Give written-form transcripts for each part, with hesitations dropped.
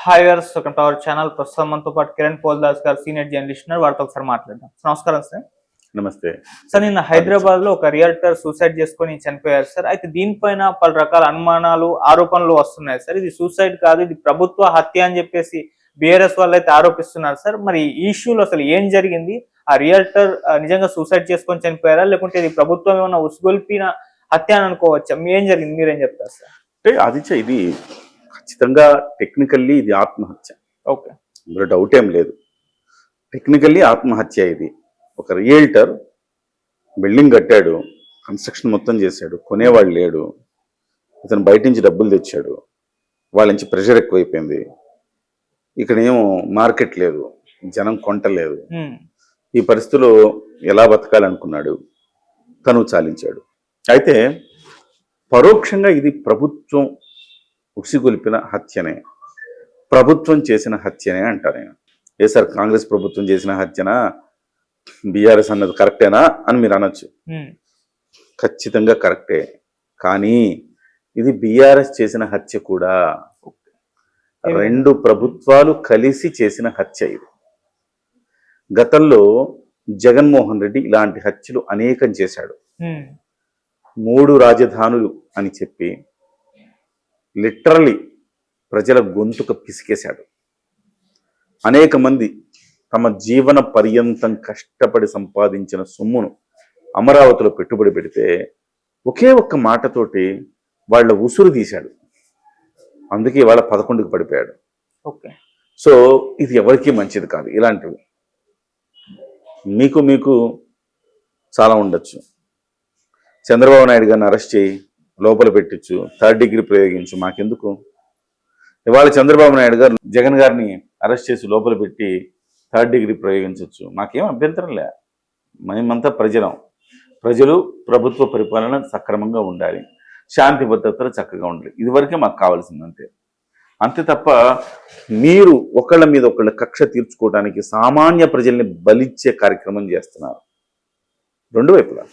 Hi viewers, welcome to our channel. ప్రస్తుతం మనతో పాటు కిరణ్ పోల్దాస్ గారు, సీనియర్ జర్నలిస్ట్ ఉన్నారు. వారితో ఒకసారి మాట్లాడదాం. నమస్కారం సార్. నమస్తే సార్, నిన్న హైదరాబాద్ లో ఒక రియల్టర్ సూసైడ్ చేసుకొని చనిపోయారు సార్. అయితే దీనిపైన పలు రకాల అనుమానాలు, ఆరోపణలు వస్తున్నాయి సార్. ఇది సూసైడ్ కాదు, ఇది ప్రభుత్వ హత్య అని చెప్పేసి బీఆర్ఎస్ వాళ్ళు అయితే ఆరోపిస్తున్నారు సార్. మరి ఈ ఇష్యూలో అసలు ఏం జరిగింది? ఆ రియల్టర్ నిజంగా సూసైడ్ చేసుకొని చనిపోయారా, లేకుంటే ఇది ప్రభుత్వం ఏమన్నా ఉసుగొల్పిన హత్య అని అనుకోవచ్చా? ఏం జరిగింది, మీరేం చెప్తారు సార్? అంటే ఆదిత్య, ఇది ఖచ్చితంగా టెక్నికల్లీ ఇది ఆత్మహత్య. ఓకే, ఇందులో డౌట్ ఏం లేదు. టెక్నికల్లీ ఆత్మహత్య. ఇది ఒక రియల్టర్ బిల్డింగ్ కట్టాడు, కన్స్ట్రక్షన్ మొత్తం చేశాడు, కొనేవాడు లేడు, ఇతను బయట నుంచి డబ్బులు తెచ్చాడు, వాళ్ళ నుంచి ప్రెషర్ ఎక్కువైపోయింది, ఇక్కడ ఏమో మార్కెట్ లేదు, జనం కొంటలేదు, ఈ పరిస్థితుల్లో ఎలా బతకాలనుకున్నాడు, తను చాలించాడు. అయితే పరోక్షంగా ఇది ప్రభుత్వం ఉసిగొల్పిన హత్యనే, ప్రభుత్వం చేసిన హత్యనే అంటారు నేను. ఏ సార్, కాంగ్రెస్ ప్రభుత్వం చేసిన హత్యనా, బీఆర్ఎస్ అన్నది కరెక్టేనా అని మీరు అనొచ్చు. ఖచ్చితంగా కరెక్టే, కానీ ఇది బీఆర్ఎస్ చేసిన హత్య కూడా. రెండు ప్రభుత్వాలు కలిసి చేసిన హత్య ఇది. గతంలో జగన్మోహన్ రెడ్డి ఇలాంటి హత్యలు అనేకం చేశాడు. 3 రాజధానులు అని చెప్పి లిటరలీ ప్రజల గొంతుక పిసికేశాడు. అనేక మంది తమ జీవన పర్యంతం కష్టపడి సంపాదించిన సొమ్మును అమరావతిలో పెట్టుబడి పెడితే ఒకే ఒక్క మాటతోటి వాళ్ళ ఉసురు తీశాడు. అందుకే వాళ్ళ 11కి పడిపోయాడు. ఓకే, సో ఇది ఎవరికీ మంచిది కాదు. ఇలాంటివి మీకు చాలా ఉండొచ్చు. చంద్రబాబు నాయుడు గారిని అరెస్ట్ చేయి, లోపల పెట్టించు, 3rd డిగ్రీ ప్రయోగించు, మాకెందుకు? ఇవాళ చంద్రబాబు నాయుడు గారు జగన్ గారిని అరెస్ట్ చేసి లోపల పెట్టి 3rd డిగ్రీ ప్రయోగించవచ్చు, మాకేం అభ్యంతరం లే. మేమంతా ప్రజలు ప్రభుత్వ పరిపాలన సక్రమంగా ఉండాలి, శాంతి భద్రతలు చక్కగా ఉండాలి, ఇదివరకే మాకు కావాల్సింది. అంతే తప్ప మీరు ఒకళ్ళ మీద ఒకళ్ళ కక్ష తీర్చుకోవడానికి సామాన్య ప్రజల్ని బలిచ్చే కార్యక్రమం చేస్తున్నారు రెండు వైపులా.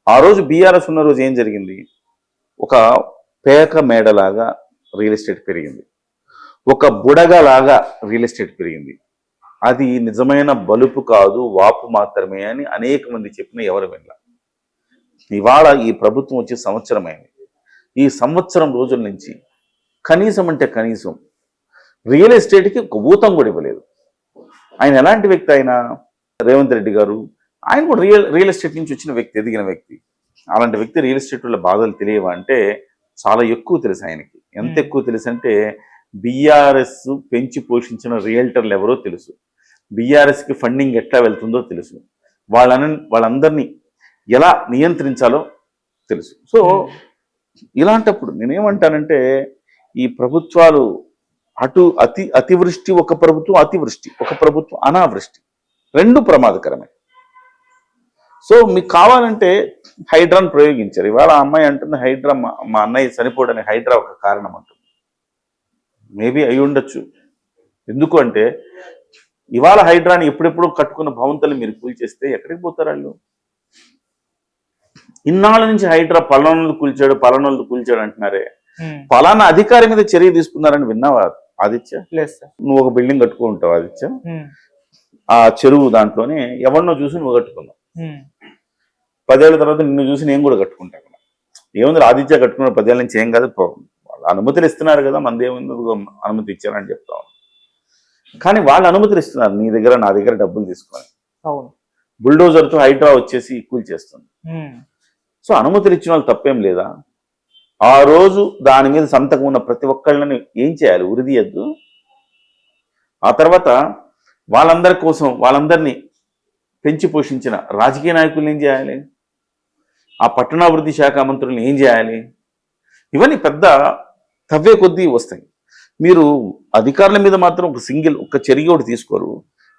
ఆ రోజు బీఆర్ఎస్ ఉన్న రోజు ఏం జరిగింది? ఒక పేక మేడలాగా రియల్ ఎస్టేట్ పెరిగింది, ఒక బుడగలాగా రియల్ ఎస్టేట్ పెరిగింది. అది నిజమైన బలుపు కాదు, వాపు మాత్రమే అని అనేక మంది చెప్పిన ఎవరు వినలా. ఇవాళ ఈ ప్రభుత్వం వచ్చే సంవత్సరం అయింది. ఈ సంవత్సరం రోజుల నుంచి కనీసం రియల్ ఎస్టేట్కి ఒక ఊతం కూడా ఇవ్వలేదు. ఆయన ఎలాంటి వ్యక్తి? ఆయన రేవంత్ రెడ్డి గారు, ఆయన కూడా రియల్ ఎస్టేట్ నుంచి వచ్చిన వ్యక్తి, ఎదిగిన వ్యక్తి. అలాంటి వ్యక్తి రియల్ ఎస్టేట్ వల్ల బాధలు తెలియవా అంటే చాలా ఎక్కువ తెలుసు ఆయనకి. ఎంత ఎక్కువ తెలుసు అంటే బీఆర్ఎస్ పెంచి పోషించిన రియల్టర్లు ఎవరో తెలుసు, బీఆర్ఎస్కి ఫండింగ్ ఎట్లా వెళ్తుందో తెలుసు, వాళ్ళందరినీ ఎలా నియంత్రించాలో తెలుసు. సో ఇలాంటప్పుడు నేనేమంటానంటే ఈ ప్రభుత్వాలు అతివృష్టి ఒక ప్రభుత్వం, అతివృష్టి ఒక ప్రభుత్వం, అనావృష్టి రెండు ప్రమాదకరమే. సో మీకు కావాలంటే హైడ్రాను ప్రయోగించారు. ఇవాళ ఆ అమ్మాయి అంటుంది హైడ్రా, మా అన్నయ్య చనిపోవడానికి హైడ్రా ఒక కారణం అంటుంది. మేబీ అయి ఉండొచ్చు. ఎందుకు అంటే ఇవాళ హైడ్రాని ఎప్పుడెప్పుడు కట్టుకున్న భవంతులు మీరు కూల్చేస్తే ఎక్కడికి పోతారు వాళ్ళు? ఇన్నాళ్ళ నుంచి హైడ్రా పలానోళ్ళు కూల్చాడు అంటున్నారే, పలానా అధికారి మీద చర్య తీసుకున్నారని విన్నావా ఆదిత్య? నువ్వు ఒక బిల్డింగ్ కట్టుకుంటావు ఆదిత్య, ఆ చెరువు దాంట్లోనే ఎవరినో చూసి నువ్వు కట్టుకున్నావు, 10 ఏళ్ల తర్వాత నిన్ను చూసి నేను కూడా కట్టుకుంటాను. ఏముంది, ఆదిత్య కట్టుకున్న 10 ఏళ్ళ నుంచి ఏం కాదు, వాళ్ళు అనుమతులు ఇస్తున్నారు కదా, మంది ఏముంది అనుమతి ఇచ్చారని చెప్తాం. కానీ వాళ్ళు అనుమతులు ఇస్తున్నారు నీ దగ్గర నా దగ్గర డబ్బులు తీసుకొని. బుల్డోజర్తో హైడ్రా వచ్చేసి కూల్చేస్తుంది. సో అనుమతులు ఇచ్చిన వాళ్ళు తప్పేం లేదా? ఆ రోజు దాని మీద సంతకం ఉన్న ప్రతి ఒక్కళ్ళని ఏం చేయాలి? ఉరిదీయద్దు. ఆ తర్వాత వాళ్ళందరి కోసం వాళ్ళందరినీ పెంచి పోషించిన రాజకీయ నాయకులను ఏం చేయాలి? ఆ పట్టణాభివృద్ధి శాఖ మంత్రులను ఏం చేయాలి? ఇవన్నీ పెద్ద తవ్వే కొద్దీ వస్తాయి. మీరు అధికారుల మీద మాత్రం ఒక చర్య ఒకటి తీసుకోరు,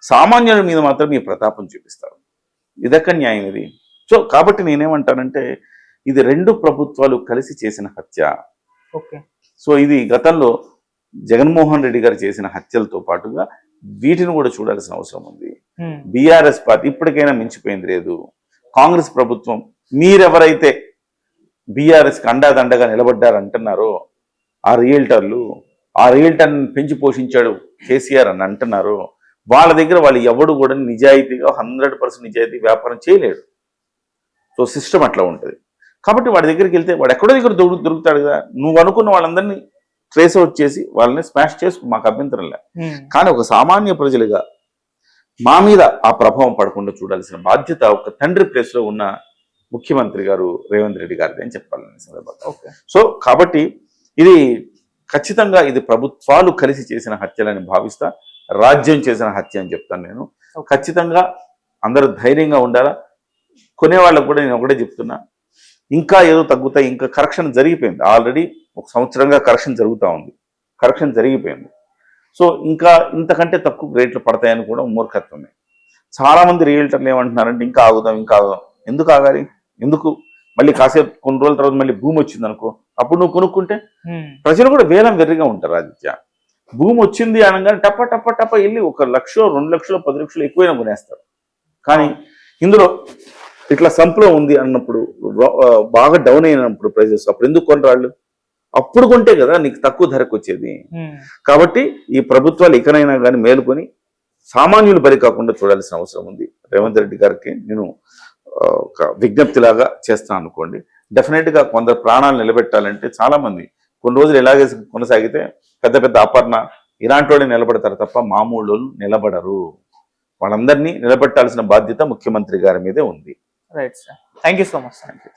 సామాన్యుల మీద మాత్రం మీ ప్రతాపం చూపిస్తారు. ఇదక్క న్యాయం ఇది. సో కాబట్టి నేనేమంటానంటే ఇది రెండు ప్రభుత్వాలు కలిసి చేసిన హత్య. సో ఇది గతంలో జగన్మోహన్ రెడ్డి గారు చేసిన హత్యలతో పాటుగా వీటిని కూడా చూడాల్సిన అవసరం ఉంది. బీఆర్ఎస్ పార్టీ ఇప్పటికైనా మించిపోయింది లేదు. కాంగ్రెస్ ప్రభుత్వం మీరెవరైతే బీఆర్ఎస్కి అండాదండగా నిలబడ్డారంటున్నారో ఆ రియల్టర్లు, ఆ రియల్టర్ని పెంచి పోషించాడు కేసీఆర్ అని అంటున్నారు, వాళ్ళ దగ్గర వాళ్ళు ఎవడు కూడా నిజాయితీగా 100% నిజాయితీ వ్యాపారం చేయలేడు. సో సిస్టమ్ అట్లా ఉంటుంది. కాబట్టి వాడి దగ్గరికి వెళ్తే వాడు ఎక్కడో దగ్గర దొరుకుతాడు కదా, నువ్వు అనుకున్న వాళ్ళందరినీ ట్రేస్ అవుట్ చేసి వాళ్ళని స్మాష్ చేసుకో, మాకు అభ్యంతరం లేదు. కానీ ఒక సామాన్య ప్రజలుగా మా మీద ఆ ప్రభావం పడకుండా చూడాల్సిన బాధ్యత ఒక తండ్రి ప్లేస్లో ఉన్న ముఖ్యమంత్రి గారు రేవంత్ రెడ్డి గారిది అని చెప్పాలని సందర్భంగా. సో కాబట్టి ఇది ఖచ్చితంగా ఇది ప్రభుత్వాలు కలిసి చేసిన హత్యలని భావిస్తా, రాజ్యం చేసిన హత్య అని చెప్తాను నేను. ఖచ్చితంగా అందరూ ధైర్యంగా ఉండాలా. కొనేవాళ్ళకు కూడా నేను ఒకటే చెప్తున్నా, ఇంకా ఏదో తగ్గుతాయి, ఇంకా కరెక్షన్ జరిగిపోయింది. ఆల్రెడీ 1 సంవత్సరంగా కరెక్షన్ జరుగుతూ ఉంది, కరెక్షన్ జరిగిపోయింది. సో ఇంకా ఇంతకంటే తక్కువ రేట్లు పడతాయని కూడా మూర్ఖత్వమే. చాలా మంది రియల్టర్లు ఏమంటున్నారంటే ఇంకా ఆగుదాం, ఇంకా ఆగుదాం. ఎందుకు ఆగాలి? ఎందుకు? మళ్ళీ కాసేపు కొన్ని రోజుల తర్వాత మళ్ళీ భూమి వచ్చింది అనుకో, అప్పుడు నువ్వు కొనుక్కుంటే ప్రజలు కూడా వేలం వెర్రిగా ఉంటారు. ఆదిత్య, భూమి వచ్చింది అనగానే టప్ప టప్ప టప్ప వెళ్ళి 1 లక్ష 2 లక్షలు 10 లక్షలు ఎక్కువైనా కొనేస్తారు. కానీ ఇందులో ఇట్లా సంపులో ఉంది అన్నప్పుడు, బాగా డౌన్ అయినప్పుడు ప్రైజెస్, అప్పుడు ఎందుకు కొనరాళ్ళు? అప్పుడు కొంటే కదా నీకు తక్కువ ధరకు వచ్చేది. కాబట్టి ఈ ప్రభుత్వాలు ఇకనైనా కానీ మేలుకొని సామాన్యులు బలి కాకుండా చూడాల్సిన అవసరం ఉంది. రేవంత్ రెడ్డి గారికి నేను ఒక విజ్ఞప్తిలాగా చేస్తాను అనుకోండి. డెఫినెట్గా కొందరు ప్రాణాలు నిలబెట్టాలంటే చాలా మంది కొన్ని రోజులు ఇలాగే కొనసాగితే పెద్ద పెద్ద అపర్ణ ఇలాంటి వాళ్ళు నిలబడతారు తప్ప మామూలు వాళ్ళు నిలబడరు. వాళ్ళందరినీ నిలబెట్టాల్సిన బాధ్యత ముఖ్యమంత్రి గారి మీదే ఉంది. Right sir, thank you so much. Thank you.